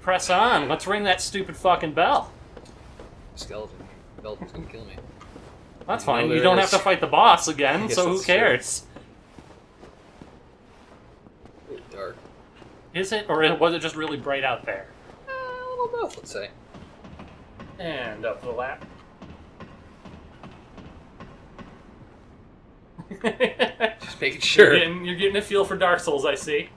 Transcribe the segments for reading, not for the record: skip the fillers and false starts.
press on. Let's ring that stupid fucking bell. Skeleton. Skeleton's gonna kill me. That's fine. You don't have to fight the boss again, so who cares? Really dark. Is it, or was it just really bright out there? A little both, let's say. And up the lap. Just making sure. You're getting a feel for Dark Souls, I see.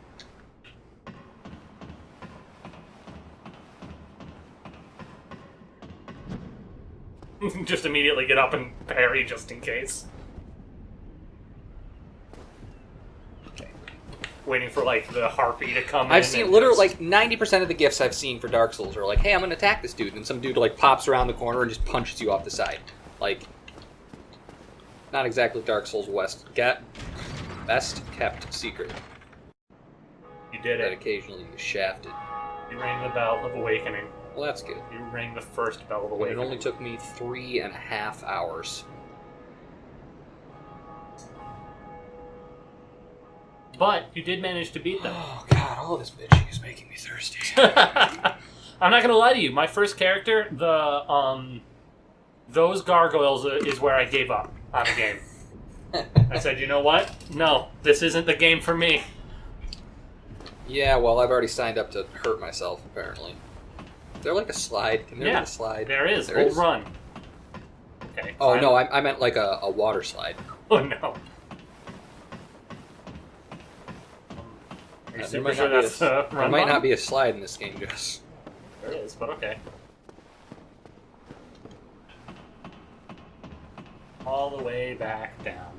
Just immediately get up and parry just in case. Okay. Waiting for, like, the harpy to come in. I've seen literally, like, 90% of the gifs I've seen for Dark Souls are like, hey, I'm gonna attack this dude, and some dude, like, pops around the corner and just punches you off the side. Like, not exactly Dark Souls best kept secret. You did That it. occasionally you shafted. You rang the bell of awakening. Well, that's good. You rang the first bell of And awakening. it only took me 3.5 hours. But you did manage to beat them. Oh, God, all this bitching is making me thirsty. I'm not gonna lie to you. My first character, those gargoyles is where I gave up on the game. I said, you know what? No, this isn't the game for me. Yeah, well, I've already signed up to hurt myself, apparently. Is there, like, a slide? Can there be a slide? There is. There Hold is? run. Okay. Oh, fine. no, I meant, like, a water slide. Oh, no. Are you There super might, sure not, that's be a, run there might not button? be a slide in this game, Jess. There is, but okay. All the way back down.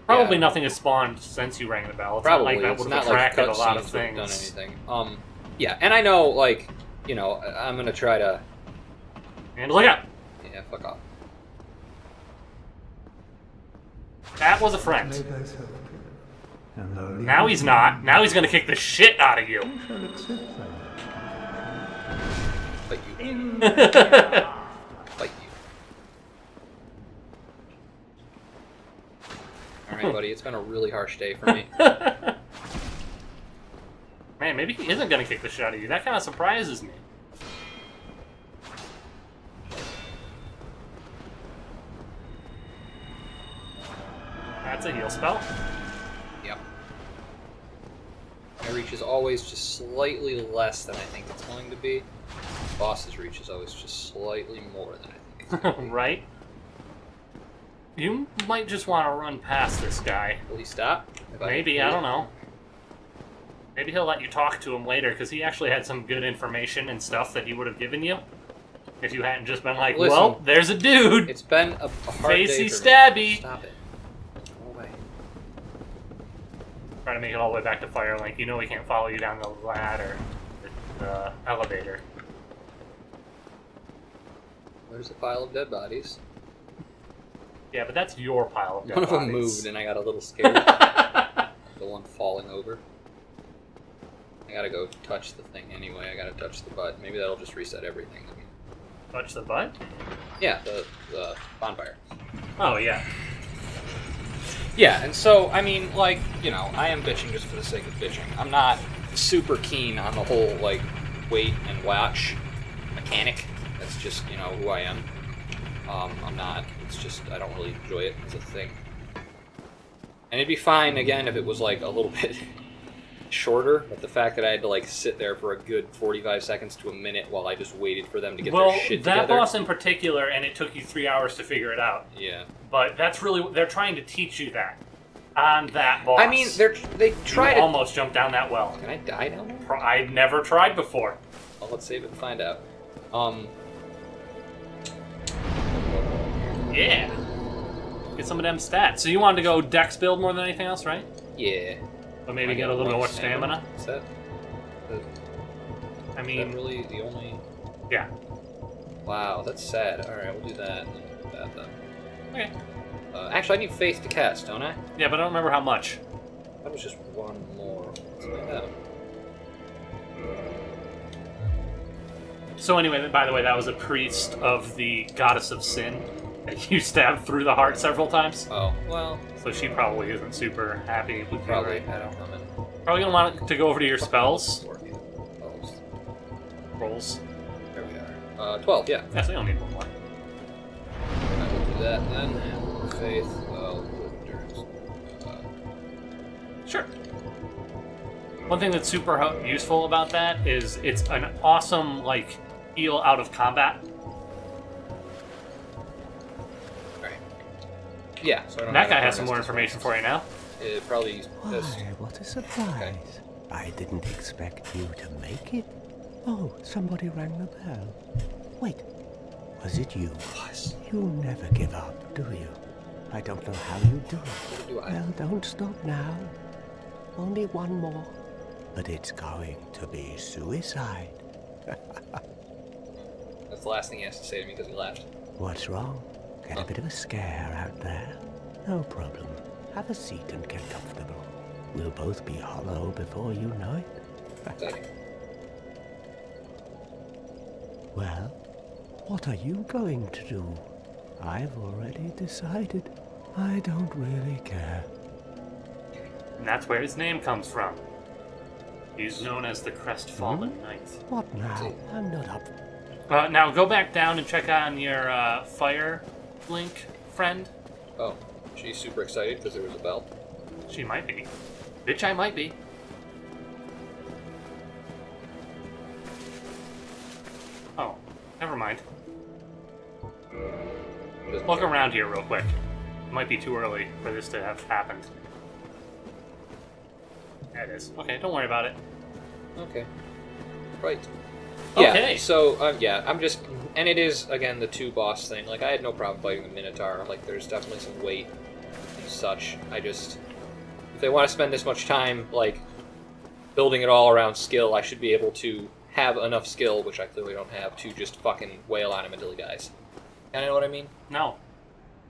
Probably nothing has spawned since you rang the bell. It's Probably. not like that It's would have not like attracted a lot of cutscenes that have done things. anything. Yeah, and I know, like, you know, I'm gonna try to... And look out! Yeah, fuck off. That was a friend. Now he's not. Now he's gonna kick the shit out of you. Fight you. Fight you. Alright, buddy, it's been a really harsh day for me. Man, maybe he isn't gonna kick the shit out of you. That kind of surprises me. That's a heal spell. Yep. My reach is always just slightly less than I think it's going to be. Boss's reach is always just slightly more than I think it's going to be. Right? You might just want to run past this guy. Will he stop? Maybe, I don't know. Maybe he'll let you talk to him later, because he actually had some good information and stuff that he would have given you. If you hadn't just been like, Listen, well, there's a dude! It's been a hard day Facey for stabby! me. Stop it. Go away. Trying to make it all the way back to Firelink. You know we can't follow you down the ladder. The elevator. There's a pile of dead bodies. Yeah, but that's your pile of dead One of them bodies. moved and I got a little scared. The one falling over. I gotta go touch the thing anyway. I gotta touch the butt. Maybe that'll just reset everything. I mean, Touch the butt? yeah, the bonfire. Oh, yeah. Yeah, and so, I mean, like, you know, I am bitching just for the sake of bitching. I'm not super keen on the whole, like, wait and watch mechanic. That's just, you know, who I am. I'm not. It's just, I don't really enjoy it as a thing. And it'd be fine, again, if it was, like, a little bit shorter, but the fact that I had to, like, sit there for a good 45 seconds to a minute while I just waited for them to get their shit that together. boss in particular, and it took you 3 hours to figure it out. Yeah. But that's really, they're trying to teach you that. On that boss. I mean, they try you to... almost jumped down that well. Can I die down there? I'd never tried before. Well, let's save it and find out. Yeah. Get some of them stats. So you wanted to go dex build more than anything else, right? Yeah. But maybe get a little bit more stamina? Is that I mean, really the only... yeah. Wow, that's sad. Alright, we'll do that. That then. Okay. Actually, I need faith to cast, don't I? Yeah, but I don't remember how much. That was just one more. Let's find out. So anyway, by the way, that was a priest of the goddess of sin that you stabbed through the heart several times. Oh, well, So she probably isn't super happy with you, probably right? had it coming. Probably gonna want to go over to your spells. rolls. There we are. 12, yeah. Yeah, so you don't need one more. I will do that then. Faith, endurance. Sure. One thing that's super useful about that is it's an awesome, like, heal out of combat. Right. Yeah, so I don't That have guy a has some more bonus information for you now. It probably this. Why, what a surprise. I didn't expect you to make it. Oh, somebody rang the bell. Wait, was it you? Was. You never give up, do you? I don't know how you do it. What do I? Well, don't stop now. Only one more. But it's going to be suicide. That's the last thing he has to say to me because he left. What's wrong? Get a bit of a scare out there? No problem. Have a seat and get comfortable. We'll both be hollow before you know it. Exciting. Well, what are you going to do? I've already decided. I don't really care. And that's where his name comes from. He's known as the Crestfallen Knight. What now? I'm not up. Now go back down and check on your fire link friend. Oh, she's super excited because there was a bell. She might be. Bitch, I might be. Oh, never mind. Look around here real quick. It might be too early for this to have happened. That is. Okay, don't worry about it. Okay. Right. Yeah, Okay. so, yeah, I'm just... And it is, again, the two boss thing. Like, I had no problem fighting the Minotaur. Like, there's definitely some weight and such. I just... If they want to spend this much time, like, building it all around skill, I should be able to have enough skill, which I clearly don't have, to just fucking wail on him until he dies. Kinda know what I mean? No.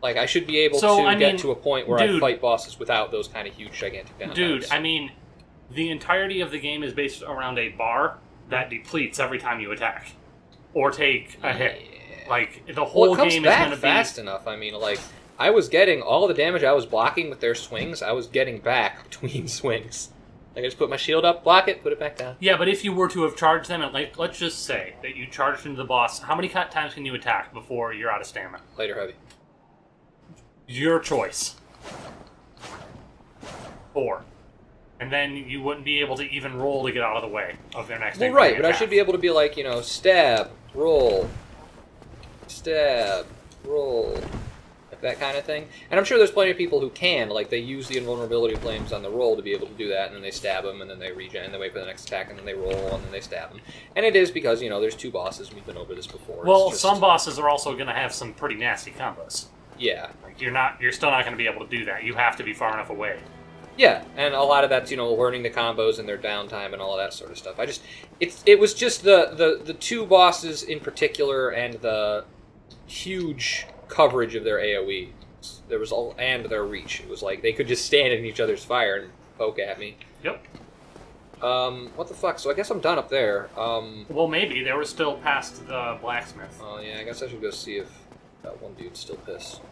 Like, I should be able So, to I get mean, to a point where I dude- fight bosses without those kind of huge, gigantic downtimes. Dude, I mean, the entirety of the game is based around a bar that depletes every time you attack. Or take a hit. Yeah. Like, the Well, whole it comes game is back going to be... fast enough. I mean, like, I was getting all the damage I was blocking with their swings, I was getting back between swings. Like, I just put my shield up, block it, put it back down. Yeah, but if you were to have charged them, and like, let's just say that you charged into the boss, how many times can you attack before you're out of stamina? Light or heavy? Your choice. 4. And then you wouldn't be able to even roll to get out of the way of their next Well, incoming right, but I attack. should be able to be like, you know, stab, roll, like that kind of thing. And I'm sure there's plenty of people who can, like, they use the invulnerability flames on the roll to be able to do that, and then they stab them, and then they regen, and they wait for the next attack, and then they roll, and then they stab them. And it is because, you know, there's two bosses, and we've been over this before. Well, It's just- some bosses are also going to have some pretty nasty combos. Yeah. Like, you're still not going to be able to do that. You have to be far enough away. Yeah, and a lot of that's, you know, learning the combos and their downtime and all of that sort of stuff. It was just the two bosses in particular and the huge coverage of their AoE. There was and their reach. It was like they could just stand in each other's fire and poke at me. Yep. What the fuck? So I guess I'm done up there. Well, maybe. They were still past the blacksmith. Oh yeah, I guess I should go see if that one dude's still pissed.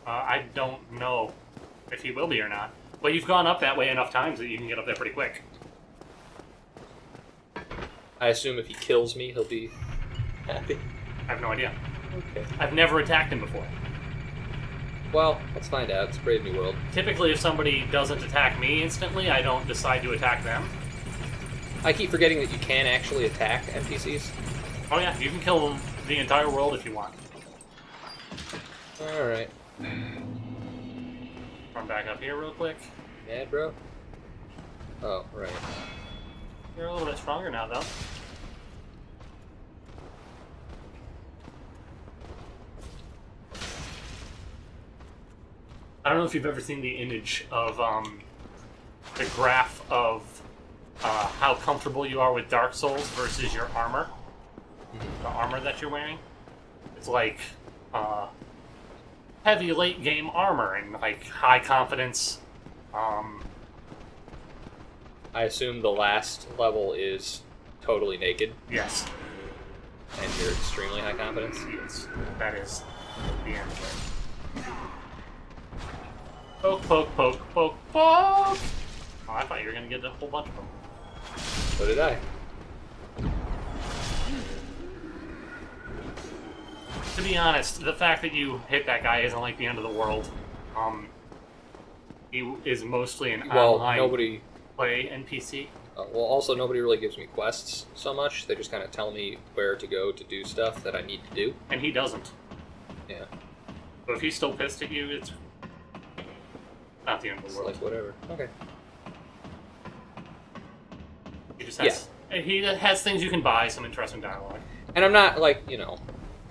I don't know if he will be or not. But you've gone up that way enough times that you can get up there pretty quick. I assume if he kills me, he'll be happy. I have no idea. Okay. I've never attacked him before. Well, let's find out. It's a brave new world. Typically, if somebody doesn't attack me instantly, I don't decide to attack them. I keep forgetting that you can actually attack NPCs. Oh yeah, you can kill them the entire world if you want. Alright. Run back up here real quick. Mad, bro? Oh, right. You're a little bit stronger now, though. I don't know if you've ever seen the image of the graph of how comfortable you are with Dark Souls versus your armor. The armor that you're wearing. It's like heavy late game armor and like high confidence. I assume the last level is totally naked, Yes. and you're extremely high confidence. Yes, that is the end of it. Poke, poke, poke, poke, poke! Oh, I thought you were going to get a whole bunch of them. So did I. To be honest, the fact that you hit that guy isn't like the end of the world. He is mostly an online play NPC. Well, also nobody really gives me quests so much. They just kind of tell me where to go to do stuff that I need to do. And he doesn't. Yeah. But if he's still pissed at you, it's not the end of the world. Like whatever. Okay. He just has, he has things you can buy, some interesting dialogue. And I'm not like,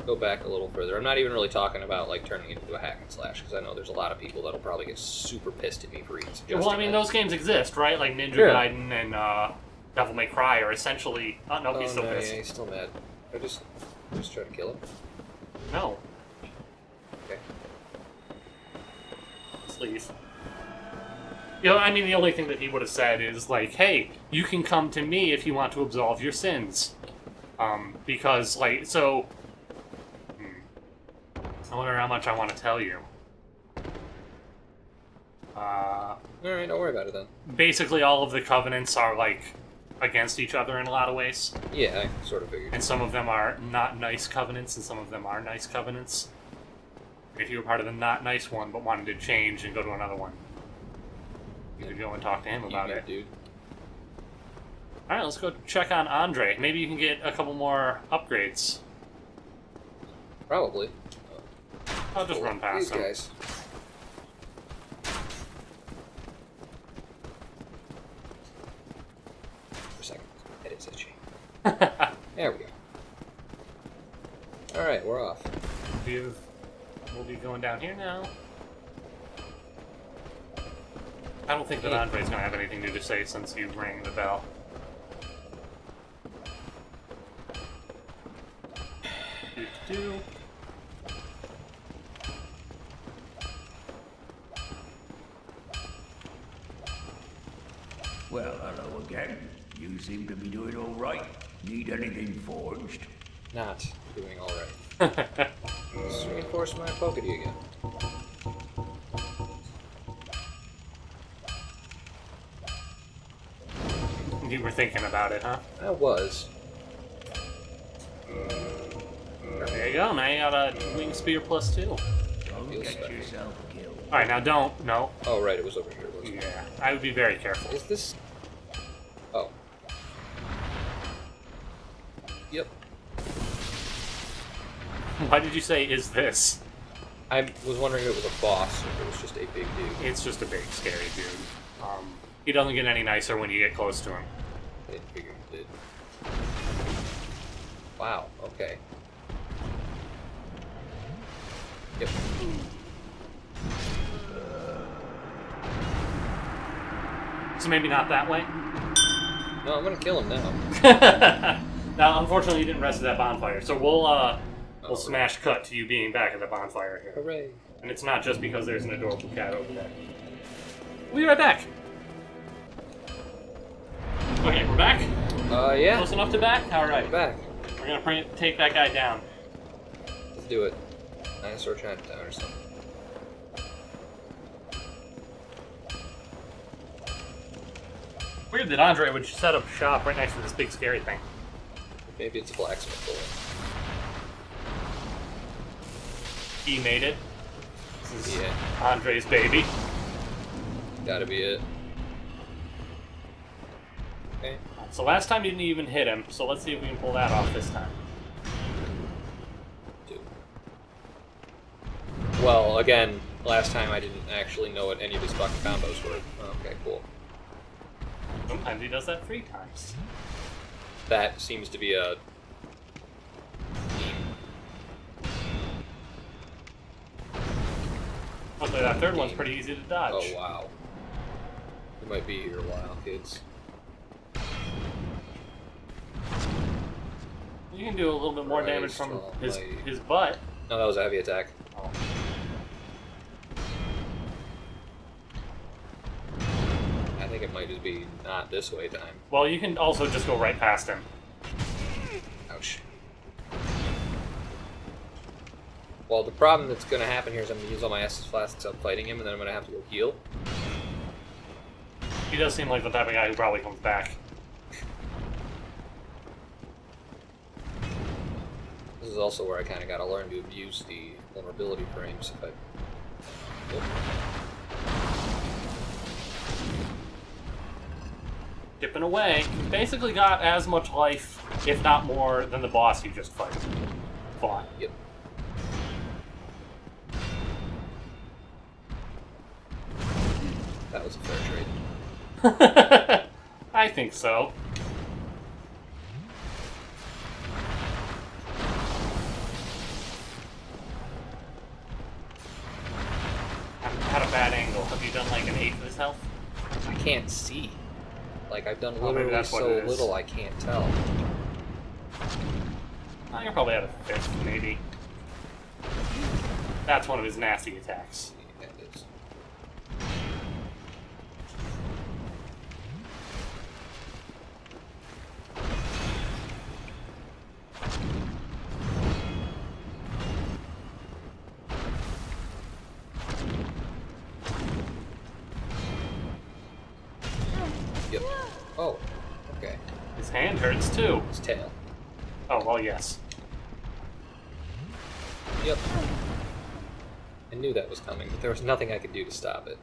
go back a little further. I'm not even really talking about like turning it into a hack and slash, because I know there's a lot of people that'll probably get super pissed at me for even suggesting Well, I mean, that. those games exist, right? Like Ninja Gaiden and Devil May Cry are essentially... Oh, no, he's still pissed. Yeah, he's still mad. I just try to kill him. No. Okay. Just leave. I mean, the only thing that he would have said is, like, hey, you can come to me if you want to absolve your sins. Because, like, so... I wonder how much I want to tell you. Alright, don't worry about it then. Basically, all of the covenants are, like, against each other in a lot of ways. Yeah, I sort of figured. And some of them are not nice covenants, and some of them are nice covenants. If you were part of the not nice one, but wanted to change and go to another one, you could go and talk to him about it. Dude. Alright, let's go check on Andre. Maybe you can get a couple more upgrades. Probably. I'll just run past These him. guys. For a second. It is itchy. There we go. Alright, we're off. We'll be going down here now. I don't think that Andre's going to have anything to say since you rang the bell. Do. Well, hello again. You seem to be doing all right. Need anything forged? Not doing alright. Let's reinforce my Pokedy again. You were thinking about it, huh? I was. There you go. Now you got a wing spear +2. Don't Feels get better. yourself killed. Alright, now don't. No. Oh, right, it was over here, wasn't it? Yeah. I would be very careful. Is this... Oh. Yep. Why did you say, is this? I was wondering if it was a boss, or if it was just a big dude. It's just a big, scary dude. He doesn't get any nicer when you get close to him. I didn't figure it did. Wow, okay. Yep. So maybe not that way? No, I'm gonna kill him now. Now, unfortunately, you didn't rest at that bonfire, so we'll smash cut to you being back at the bonfire here. Hooray. And it's not just because there's an adorable cat over there. We'll be right back. Okay, we're back? Yeah. Close enough to back? Alright. We're back. We're gonna take that guy down. Let's do it. Dinosaur Chinatown or something. Weird that Andre would set up shop right next to this big scary thing. Maybe it's a blacksmith bullet. He made it. This is Yeah. Andre's baby. Gotta be it. Okay. So last time you didn't even hit him, so let's see if we can pull that off this time. Two. Well, again, last time I didn't actually know what any of his fucking combos were. Okay, cool. Sometimes he does that 3 times. That seems to be a... Hopefully that third one's pretty easy to dodge. Oh, wow. You might be here a while, kids. You can do a little bit more damage Christ from almighty. his butt. No, that was a heavy attack. Oh. I think it might just be not this way time. Well, you can also just go right past him. Ouch. Well, the problem that's going to happen here is I'm going to use all my Estus Flasks up fighting him, and then I'm going to have to go heal. He does seem like the type of guy who probably comes back. This is also where I kind of got to learn to abuse the vulnerability frames. If I... Yep. Chipping away. You've basically got as much life, if not more, than the boss you just fought. Yep. That was a fair trade. I think so. At a bad angle. Have you done like an 8th of his health? I can't see. Like, I've done Oh, maybe literally that's what so it is. little I can't tell. Oh, you're probably at a 5th, maybe. That's one of his nasty attacks. Yeah, it is. Yep. Oh, okay. His hand hurts too. His tail. Oh, well, yes. Yep. I knew that was coming, but there was nothing I could do to stop it.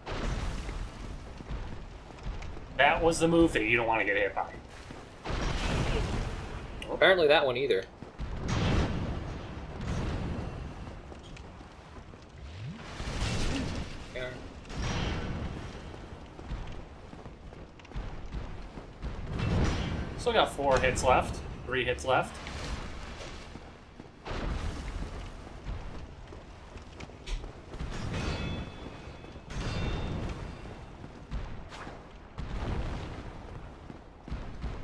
That was the move that you don't want to get hit by. Apparently that one either. Yeah. Still got 4 hits left. 3 hits left.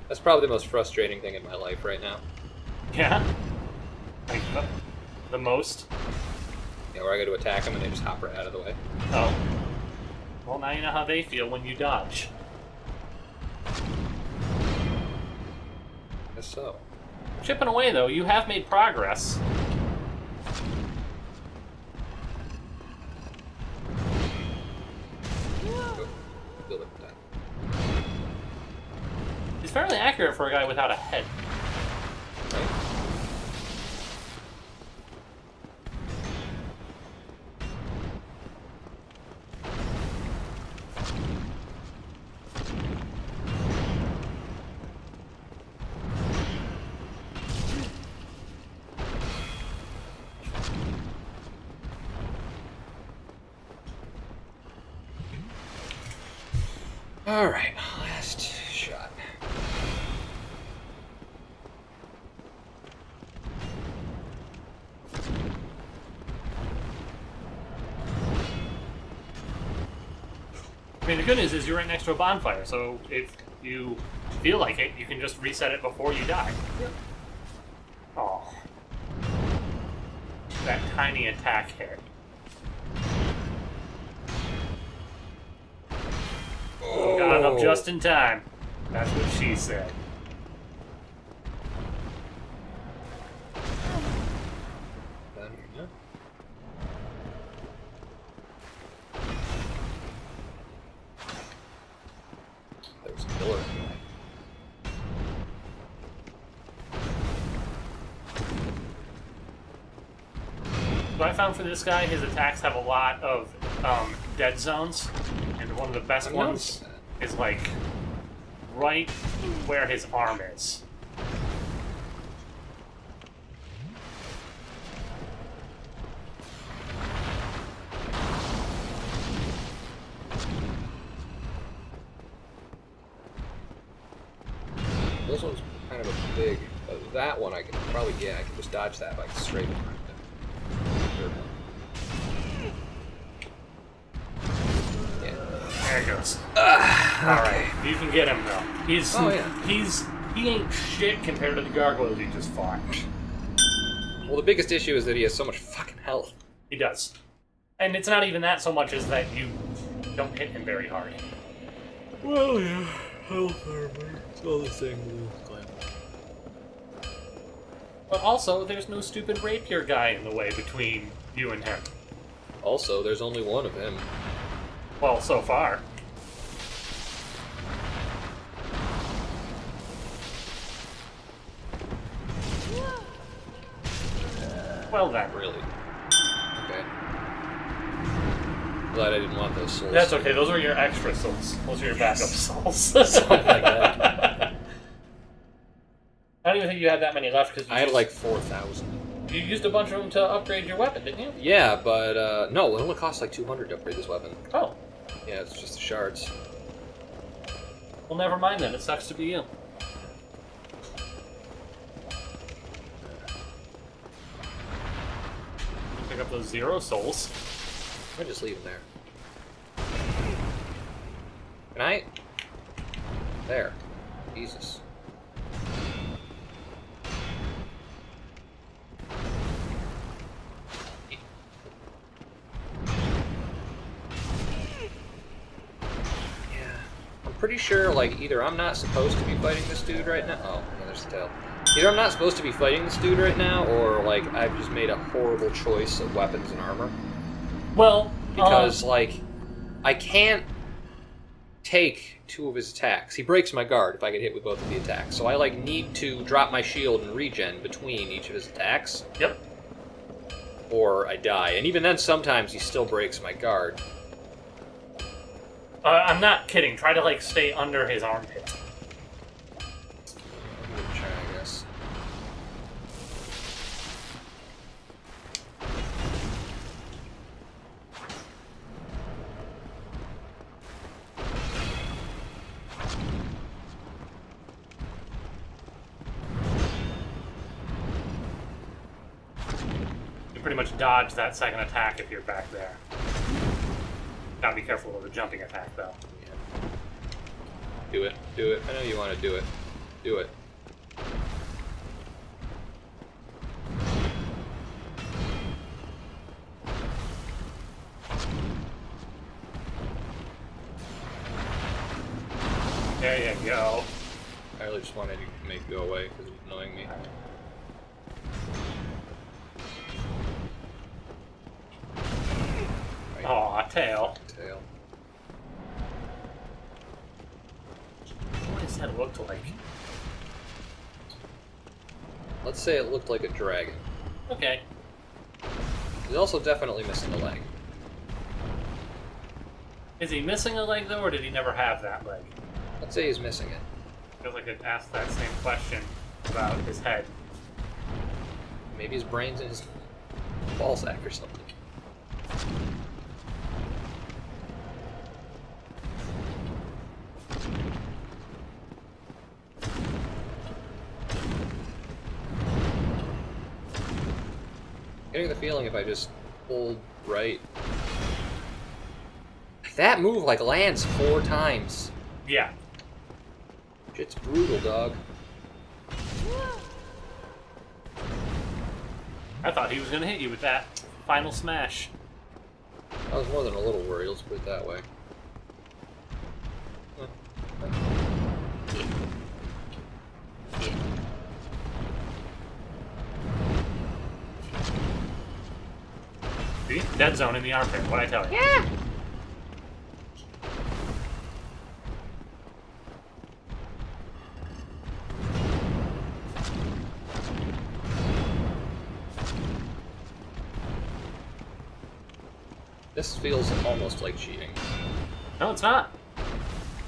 That's probably the most frustrating thing in my life right now. Yeah. Like the most. Yeah, where I go to attack them and they just hop right out of the way. Oh. Well, now you know how they feel when you dodge. Guess so. Chipping away, though, you have made progress. Oh, build up that. He's fairly accurate for a guy without a head. Right. All right, last shot. I mean, the good news is you're right next to a bonfire, so if you feel like it, you can just reset it before you die. Yep. Oh. That tiny attack hit. Got it up just in time. That's what she said. Down here, no? There was a killer. What I found for this guy, his attacks have a lot of dead zones, and one of the best I've ones noticed that. is like right where his arm is. This one's kind of a big. That one I can probably, yeah, I can just dodge that by straight behind it. Third one. Yeah. There it goes. Okay. Alright, you can get him though. He's Oh, yeah. he ain't shit compared to the gargoyles you just fought. Well, the biggest issue is that he has so much fucking health. He does. And it's not even that so much as that you don't hit him very hard. Well, yeah. Health armor. It's all the same. But also, there's no stupid rapier guy in the way between you and him. Also, there's only one of him. Well, so far. well then. Really? Okay. Glad I didn't want those souls. That's okay. Those are your extra souls. Those are your backup souls. Something like that. I don't even think you had that many left because I had like 4,000. You used a bunch of them to upgrade your weapon, didn't you? Yeah, but no, it only costs like 200 to upgrade this weapon. Oh. Yeah, it's just the shards. Well, never mind then. It sucks to be you. Pick up those 0 souls. I just leave them there. Can I? There. Jesus. Pretty sure, like, either I'm not supposed to be fighting this dude right now. Oh, no, there's the tail. Either I'm not supposed to be fighting this dude right now, or, like, I've just made a horrible choice of weapons and armor. Well, because, like, I can't take 2 of his attacks. He breaks my guard if I get hit with both of the attacks. So I, like, need to drop my shield and regen between each of his attacks. Yep. Or I die. And even then, sometimes he still breaks my guard. I'm not kidding. Try to, like, stay under his armpit. I'm gonna try, I guess. You pretty much dodge that second attack if you're back there. Gotta be careful with the jumping attack, though. Yeah. Do it. Do it. I know you want to do it. Do it. There you go. I really just wanted to make it go away because it's annoying me. Aw, tail. Tail. What does that look like? Let's say it looked like a dragon. Okay. He's also definitely missing a leg. Is he missing a leg, though, or did he never have that leg? Let's say he's missing it. I feel like I could ask that same question about his head. Maybe his brain's in his ball sack or something. Getting the feeling if I just hold right. That move like lands 4 times. Yeah. Shit's brutal, dog. I thought he was going to hit you with that final smash. I was more than a little worried, let's put it that way. See? Dead zone in the armpit, what'd I tell you? Yeah! This feels almost like cheating. No, it's not.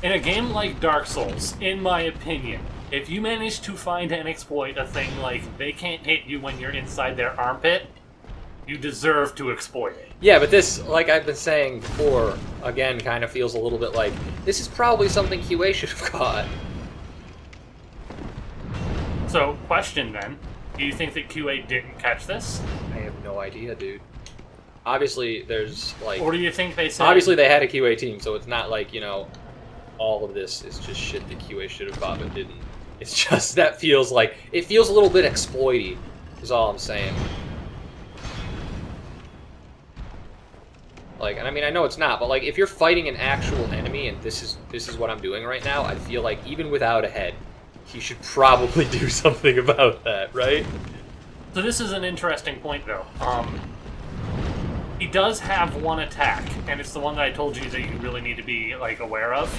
In a game like Dark Souls, in my opinion, if you manage to find and exploit a thing like they can't hit you when you're inside their armpit, you deserve to exploit it. Yeah, but this, like I've been saying before, again, kind of feels a little bit like, this is probably something QA should have caught. So, question then, do you think that QA didn't catch this? I have no idea, dude. Obviously, there's, like... Or do you think they said... Obviously, they had a QA team, so it's not like, you know, all of this is just shit that QA should have caught but didn't. It's just, that feels like... It feels a little bit exploity, is all I'm saying. Like, and I mean, I know it's not, but like, if you're fighting an actual enemy, and this is what I'm doing right now, I feel like even without a head, he should probably do something about that, right? So this is an interesting point, though. He does have one attack, and it's the one that I told you that you really need to be, like, aware of,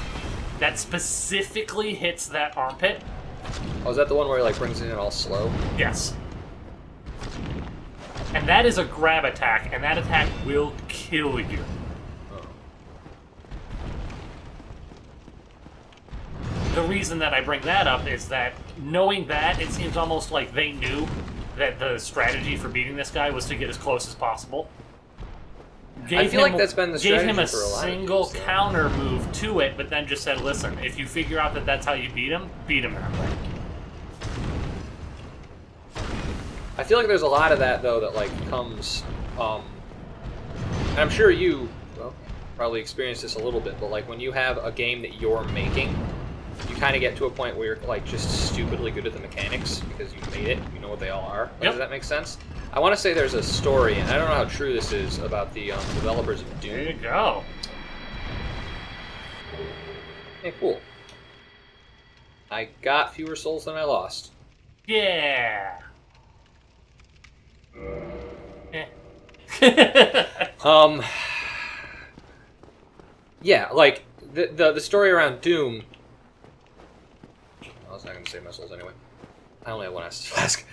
that specifically hits that armpit. Oh, is that the one where he, like, brings it in all slow? Yes. And that is a grab attack, and that attack will kill you. The reason that I bring that up is that knowing that, it seems almost like they knew that the strategy for beating this guy was to get as close as possible. I feel like that's been the strategy gave him a for a lot of single games, counter move to it, but then just said, listen, if you figure out that that's how you beat him that way. I feel like there's a lot of that, though, that, like, comes... and I'm sure you probably experienced this a little bit, but, like, when you have a game that you're making, you kind of get to a point where you're, like, just stupidly good at the mechanics because you made it, you know what they all are. Like, yep. Does that make sense? I want to say there's a story, and I don't know how true this is, about the developers of Doom. There you go. Hey, cool. I got fewer souls than I lost. Yeah. Yeah, like, the story around Doom... I was not going to save my souls anyway. I only have one Estus Flask.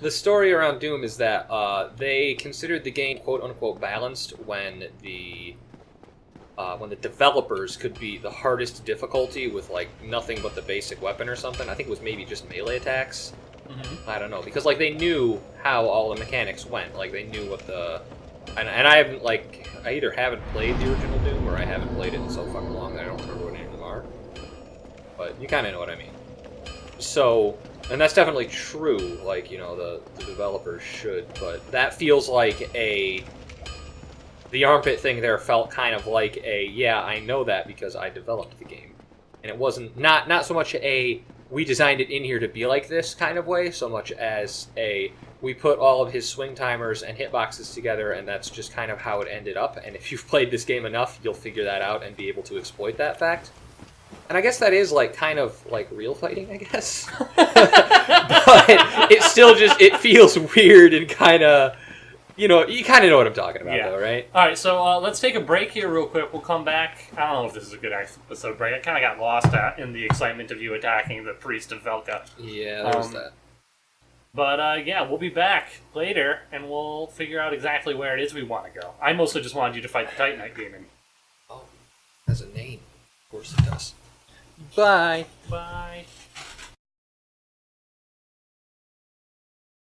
The story around Doom is that they considered the game quote-unquote balanced when the developers could be the hardest difficulty with, like, nothing but the basic weapon or something. I think it was maybe just melee attacks. Mm-hmm. I don't know, because, like, they knew how all the mechanics went. Like, they knew what the... And I haven't, like... I either haven't played the original Doom, or I haven't played it in so fucking long that I don't remember what any of them are. But you kind of know what I mean. So... And that's definitely true, like, you know, the developers should, but that feels like the armpit thing there felt kind of like yeah, I know that because I developed the game. And it wasn't, not so much we designed it in here to be like this kind of way, so much as we put all of his swing timers and hitboxes together, and that's just kind of how it ended up, and if you've played this game enough, you'll figure that out and be able to exploit that fact. And I guess that is, like, kind of like real fighting, I guess. But it still just, it feels weird and kind of, you know, you kind of know what I'm talking about, though, right? All right, so let's take a break here real quick. We'll come back. I don't know if this is a good episode break. I kind of got lost in the excitement of you attacking the priest of Velka. Yeah, there was that. But, yeah, we'll be back later, and we'll figure out exactly where it is we want to go. I mostly just wanted you to fight the Titanite demon. Oh, it has a name. Of course it does. Bye. Bye.